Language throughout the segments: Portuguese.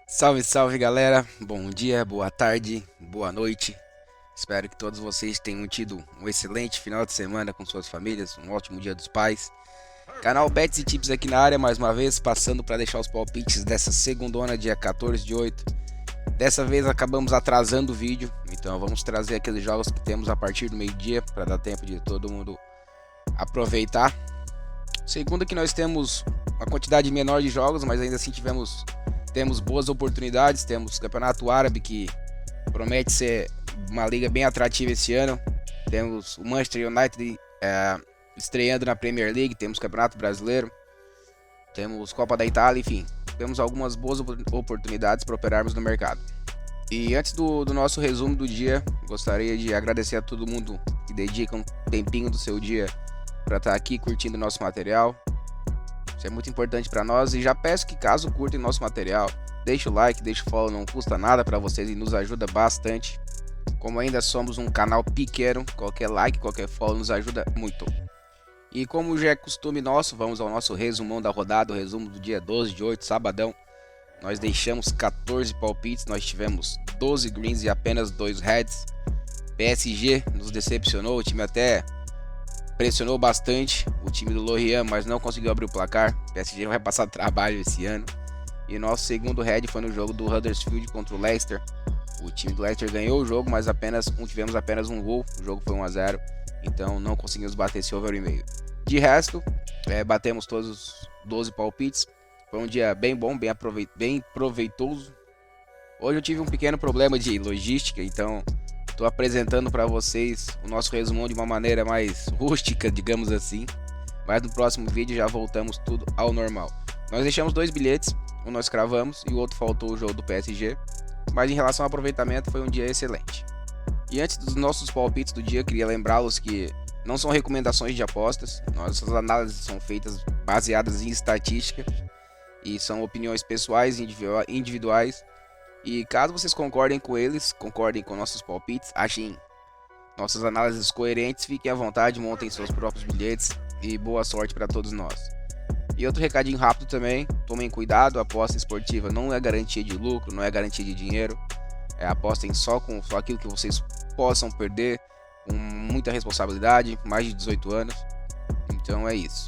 Salve, salve galera, bom dia, boa tarde, boa noite. Espero que todos vocês tenham tido um excelente final de semana com suas famílias, um ótimo dia dos pais. Canal Bets e Tips aqui na área mais uma vez, passando para deixar os palpites dessa segundona, dia 14 de 8. Dessa vez acabamos atrasando o vídeo, então vamos trazer aqueles jogos que temos a partir do meio-dia para dar tempo de todo mundo aproveitar. Segundo que nós temos uma quantidade menor de jogos, mas ainda assim temos boas oportunidades. Temos o Campeonato Árabe, que promete ser uma liga bem atrativa esse ano. Temos o Manchester United estreando na Premier League. Temos o Campeonato Brasileiro. Temos Copa da Itália, enfim. Temos algumas boas oportunidades para operarmos no mercado. E antes do nosso resumo do dia, gostaria de agradecer a todo mundo que dedica um tempinho do seu dia para estar aqui curtindo o nosso material. Isso é muito importante para nós e já peço que, caso curtem nosso material, deixe o like, deixe o follow, não custa nada para vocês e nos ajuda bastante. Como ainda somos um canal pequeno, qualquer like, qualquer follow nos ajuda muito. E como já é costume nosso, vamos ao nosso resumão da rodada, o resumo do dia 12 de 8, sabadão. Nós deixamos 14 palpites, nós tivemos 12 greens e apenas 2 reds. PSG nos decepcionou, o time até pressionou bastante o time do Lorient, mas não conseguiu abrir o placar. O PSG vai passar trabalho esse ano. E nosso segundo head foi no jogo do Huddersfield contra o Leicester. O time do Leicester ganhou o jogo, mas tivemos apenas um gol. O jogo foi 1-0, então não conseguimos bater esse over e meio. De resto, batemos todos os 12 palpites. Foi um dia bem bom, bem proveitoso. Hoje eu tive um pequeno problema de logística, então estou apresentando para vocês o nosso resumão de uma maneira mais rústica, digamos assim. Mas no próximo vídeo já voltamos tudo ao normal. Nós deixamos 2 bilhetes, um nós cravamos e o outro faltou o jogo do PSG. Mas em relação ao aproveitamento foi um dia excelente. E antes dos nossos palpites do dia, queria lembrá-los que não são recomendações de apostas. Nossas análises são feitas baseadas em estatística e são opiniões pessoais e individuais. E caso vocês concordem com nossos palpites, achem nossas análises coerentes, fiquem à vontade, montem seus próprios bilhetes e boa sorte para todos nós. E outro recadinho rápido também, tomem cuidado, a aposta esportiva não é garantia de lucro, não é garantia de dinheiro. Apostem só aquilo que vocês possam perder, com muita responsabilidade, mais de 18 anos. Então é isso.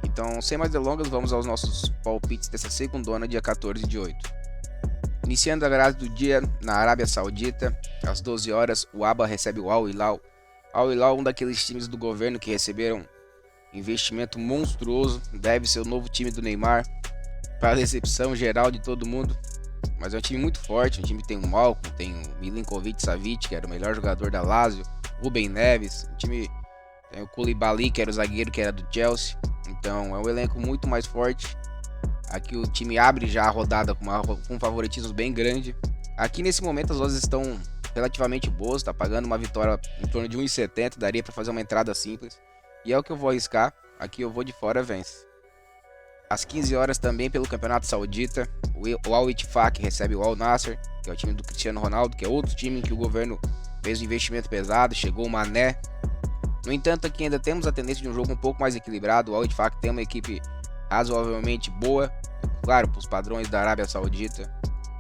Então, sem mais delongas, vamos aos nossos palpites dessa segundona, dia 14 de 8. Iniciando a grade do dia na Arábia Saudita, às 12 horas, o ABA recebe o Al Hilal. Al Hilal, um daqueles times do governo que receberam investimento monstruoso, deve ser o novo time do Neymar, para a decepção geral de todo mundo. Mas é um time muito forte, um time que tem o Malcom, tem o Milinkovic-Savic, que era o melhor jogador da Lazio, Rubem Neves, o time tem o Koulibaly, que era o zagueiro que era do Chelsea. Então é um elenco muito mais forte. Aqui o time abre já a rodada com um favoritismo bem grande. Aqui nesse momento as odds estão relativamente boas, está pagando uma vitória em torno de 1,70, daria para fazer uma entrada simples. E é o que eu vou arriscar, aqui eu vou de fora, vence. Às 15 horas também pelo Campeonato Saudita, o Al Ittihad recebe o Al Nassr, que é o time do Cristiano Ronaldo, que é outro time em que o governo fez um investimento pesado, chegou o Mané. No entanto, aqui ainda temos a tendência de um jogo um pouco mais equilibrado. O Al Ittihad tem uma equipe razoavelmente boa, claro, para os padrões da Arábia Saudita.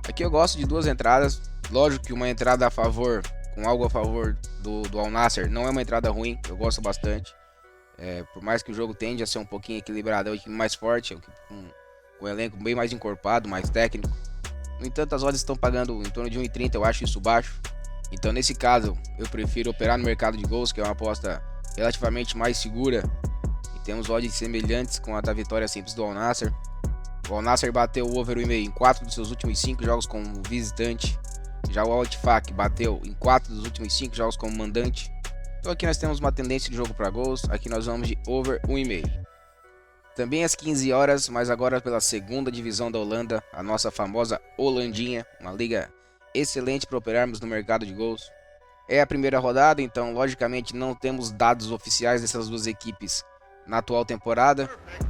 Aqui eu gosto de 2 entradas. Lógico que uma entrada a favor, com algo a favor do Al Nassr, não é uma entrada ruim, eu gosto bastante. Por mais que o jogo tende a ser um pouquinho equilibrado, é o time mais forte, é com um elenco bem mais encorpado, mais técnico. No entanto, as odds estão pagando em torno de 1,30, eu acho isso baixo. Então nesse caso, eu prefiro operar no mercado de gols, que é uma aposta relativamente mais segura. Temos odds semelhantes com a da vitória simples do Al Nassr. O Al Nassr bateu o over 1,5 em 4 dos seus últimos 5 jogos como visitante. Já o Al Ittihad bateu em 4 dos últimos 5 jogos como mandante. Então aqui nós temos uma tendência de jogo para gols. Aqui nós vamos de over 1,5. Também às 15 horas, mas agora pela segunda divisão da Holanda, a nossa famosa Holandinha, uma liga excelente para operarmos no mercado de gols. É a primeira rodada, então logicamente não temos dados oficiais dessas duas equipes na atual temporada.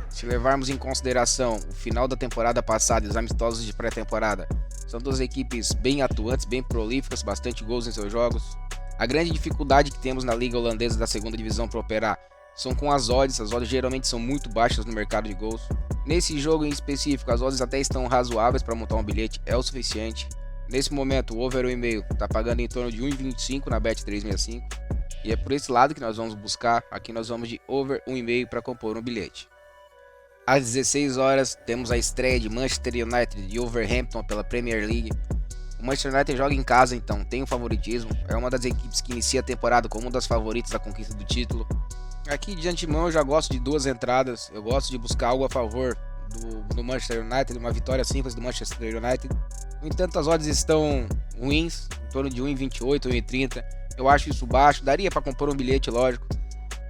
Se levarmos em consideração o final da temporada passada e os amistosos de pré-temporada, são 2 equipes bem atuantes, bem prolíficas, bastante gols em seus jogos. A grande dificuldade que temos na liga holandesa da segunda divisão para operar são com as odds geralmente são muito baixas no mercado de gols. Nesse jogo em específico, as odds até estão razoáveis para montar um bilhete, é o suficiente. Nesse momento, o over 1,5 está pagando em torno de 1,25 na Bet365. E é por esse lado que nós vamos buscar. Aqui nós vamos de over 1,5 para compor um bilhete. Às 16 horas, temos a estreia de Manchester United e Wolverhampton pela Premier League. O Manchester United joga em casa, então tem o favoritismo. É uma das equipes que inicia a temporada como uma das favoritas da conquista do título. Aqui de antemão eu já gosto de duas entradas. Eu gosto de buscar algo a favor do Manchester United, uma vitória simples do Manchester United. No entanto, as odds estão ruins, em torno de 1,28, 1,30. Eu acho isso baixo, daria para compor um bilhete, lógico.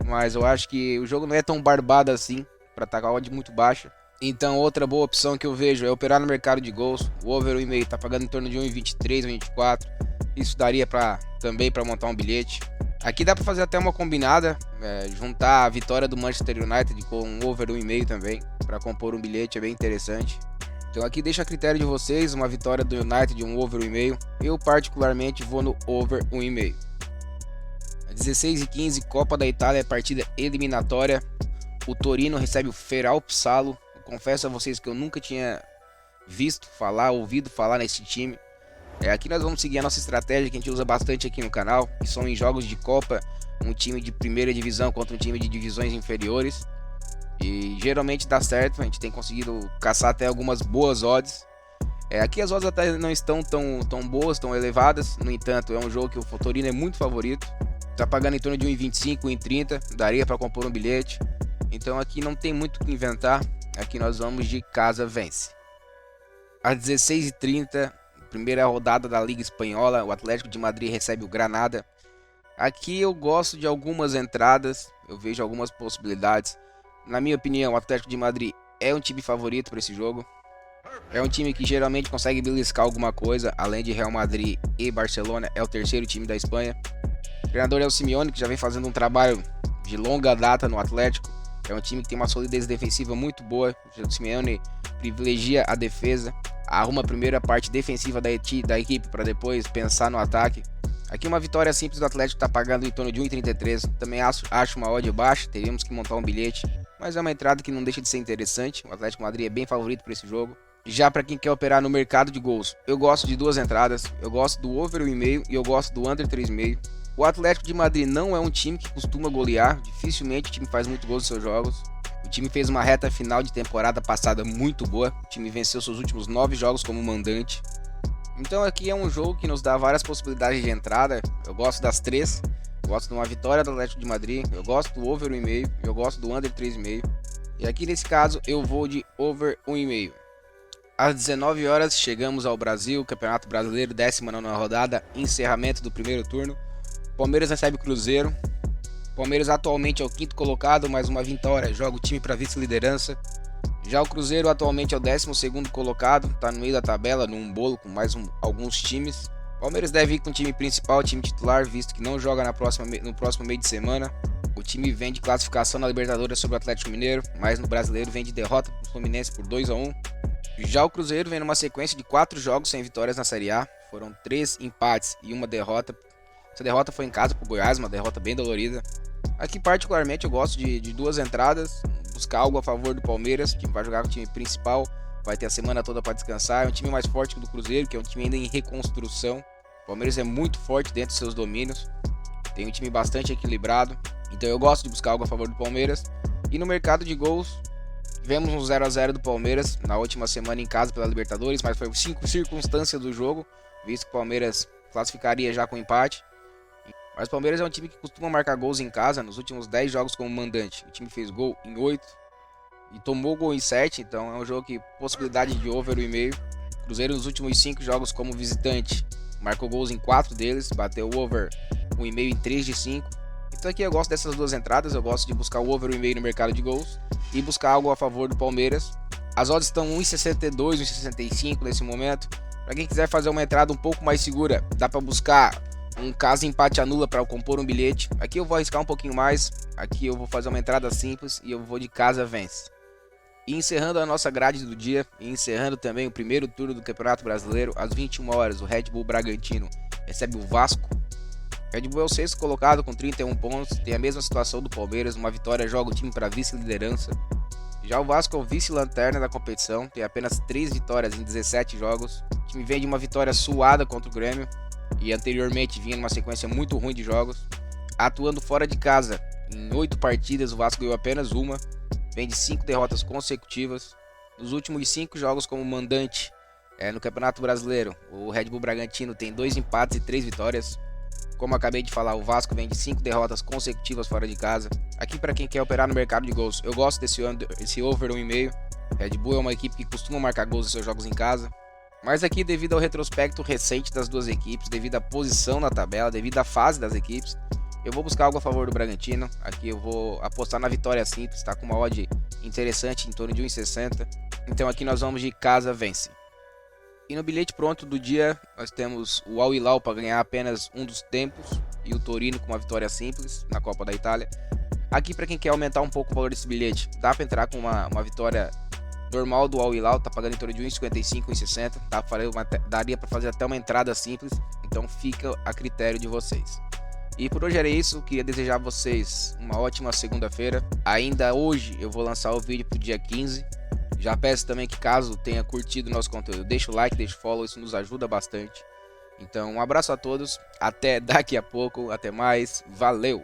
Mas eu acho que o jogo não é tão barbado assim, para estar com a odd muito baixa. Então outra boa opção que eu vejo é operar no mercado de gols. O over 1,5 está pagando em torno de 1,23, 1,24. Isso daria também para montar um bilhete. Aqui dá para fazer até uma combinada, juntar a vitória do Manchester United com um over 1,5 também, para compor um bilhete, é bem interessante. Então aqui deixa a critério de vocês, uma vitória do United e um over 1,5. Eu particularmente vou no over 1,5. Às 16h15, Copa da Itália, partida eliminatória. O Torino recebe o Feralpsalo. Confesso a vocês que eu nunca tinha ouvido falar nesse time. Aqui nós vamos seguir a nossa estratégia que a gente usa bastante aqui no canal, que são em jogos de Copa, um time de primeira divisão contra um time de divisões inferiores. E geralmente dá certo, a gente tem conseguido caçar até algumas boas odds. Aqui as odds até não estão tão boas, tão elevadas. No entanto, é um jogo que o Torino é muito favorito. Está pagando em torno de 1,25, 1,30, daria para compor um bilhete. Então aqui não tem muito o que inventar, aqui nós vamos de casa vence. Às 16h30, primeira rodada da Liga Espanhola, o Atlético de Madrid recebe o Granada. Aqui eu gosto de algumas entradas, eu vejo algumas possibilidades. Na minha opinião, o Atlético de Madrid é um time favorito para esse jogo. É um time que geralmente consegue beliscar alguma coisa, além de Real Madrid e Barcelona, é o terceiro time da Espanha. O treinador é o Simeone, que já vem fazendo um trabalho de longa data no Atlético. É um time que tem uma solidez defensiva muito boa. O Simeone privilegia a defesa, arruma a primeira parte defensiva da equipe para depois pensar no ataque. Aqui uma vitória simples do Atlético está pagando em torno de 1,33. Também acho uma odd baixa, teríamos que montar um bilhete. Mas é uma entrada que não deixa de ser interessante. O Atlético Madrid é bem favorito para esse jogo. Já para quem quer operar no mercado de gols, eu gosto de duas entradas. Eu gosto do over 1,5 e eu gosto do under 3,5. O Atlético de Madrid não é um time que costuma golear. Dificilmente o time faz muito gols nos seus jogos. O time fez uma reta final de temporada passada muito boa. O time venceu seus últimos 9 jogos como mandante. Então aqui é um jogo que nos dá várias possibilidades de entrada. Eu gosto das três. Eu gosto de uma vitória do Atlético de Madrid. Eu gosto do over 1,5. Eu gosto do under 3,5. E aqui nesse caso eu vou de over 1,5. Às 19 horas chegamos ao Brasil, Campeonato Brasileiro, 19ª rodada, encerramento do primeiro turno. Palmeiras recebe o Cruzeiro. Palmeiras atualmente é o quinto colocado, mais uma vitória, joga o time para vice-liderança. Já o Cruzeiro atualmente é o 12º colocado, está no meio da tabela, num bolo com mais alguns times. Palmeiras deve ir com o time principal, time titular, visto que não joga no próximo meio de semana. O time vem de classificação na Libertadores sobre o Atlético Mineiro, mas no Brasileiro vem de derrota para o Fluminense por 2-1. Já o Cruzeiro vem numa sequência de 4 jogos sem vitórias na Série A, foram 3 empates e uma derrota. Essa derrota foi em casa pro Goiás, uma derrota bem dolorida. Aqui particularmente eu gosto de duas entradas, buscar algo a favor do Palmeiras, que vai jogar com o time principal, vai ter a semana toda para descansar. É um time mais forte que o do Cruzeiro, que é um time ainda em reconstrução. O Palmeiras é muito forte dentro dos seus domínios, tem um time bastante equilibrado, então eu gosto de buscar algo a favor do Palmeiras. E no mercado de gols, tivemos um 0-0 do Palmeiras na última semana em casa pela Libertadores, mas foi circunstância do jogo, visto que o Palmeiras classificaria já com empate. Mas o Palmeiras é um time que costuma marcar gols em casa. Nos últimos 10 jogos como mandante, o time fez gol em 8 e tomou gol em 7, então é um jogo que possibilidade de over 1,5. Cruzeiro nos últimos 5 jogos como visitante marcou gols em 4 deles, bateu o over 1,5 em 3 de 5. Então aqui eu gosto dessas duas entradas, eu gosto de buscar o over 1,5 no mercado de gols e buscar algo a favor do Palmeiras. As odds estão 1,62, 1,65 nesse momento. Para quem quiser fazer uma entrada um pouco mais segura, dá para buscar um caso empate anula para compor um bilhete. Aqui eu vou arriscar um pouquinho mais. Aqui eu vou fazer uma entrada simples e eu vou de casa vence. E encerrando a nossa grade do dia, e encerrando também o primeiro turno do Campeonato Brasileiro, às 21 horas o Red Bull Bragantino recebe o Vasco. Red Bull é o sexto colocado com 31 pontos, tem a mesma situação do Palmeiras, uma vitória joga o time para vice-liderança. Já o Vasco é o vice-lanterna da competição, tem apenas 3 vitórias em 17 jogos. O time vem de uma vitória suada contra o Grêmio e anteriormente vinha numa sequência muito ruim de jogos. Atuando fora de casa, em 8 partidas o Vasco ganhou apenas uma, vem de 5 derrotas consecutivas. Nos últimos 5 jogos como mandante no Campeonato Brasileiro, o Red Bull Bragantino tem 2 empates e 3 vitórias. Como acabei de falar, o Vasco vem de 5 derrotas consecutivas fora de casa. Aqui para quem quer operar no mercado de gols, eu gosto desse over 1,5. Red Bull é uma equipe que costuma marcar gols em seus jogos em casa. Mas aqui, devido ao retrospecto recente das duas equipes, devido à posição na tabela, devido à fase das equipes, eu vou buscar algo a favor do Bragantino. Aqui eu vou apostar na vitória simples, está com uma odd interessante em torno de 1,60. Então aqui nós vamos de casa vence. E no bilhete pronto do dia, nós temos o Al Hilal para ganhar apenas um dos tempos e o Torino com uma vitória simples na Copa da Itália. Aqui para quem quer aumentar um pouco o valor desse bilhete, dá para entrar com uma vitória normal do Al Hilal, tá pagando em torno de 1,55, 1,60, daria para fazer até uma entrada simples, então fica a critério de vocês. E por hoje era isso, queria desejar a vocês uma ótima segunda-feira. Ainda hoje eu vou lançar o vídeo pro dia 15. Já peço também que, caso tenha curtido o nosso conteúdo, deixa o like, deixa o follow, isso nos ajuda bastante. Então um abraço a todos, até daqui a pouco, até mais, valeu!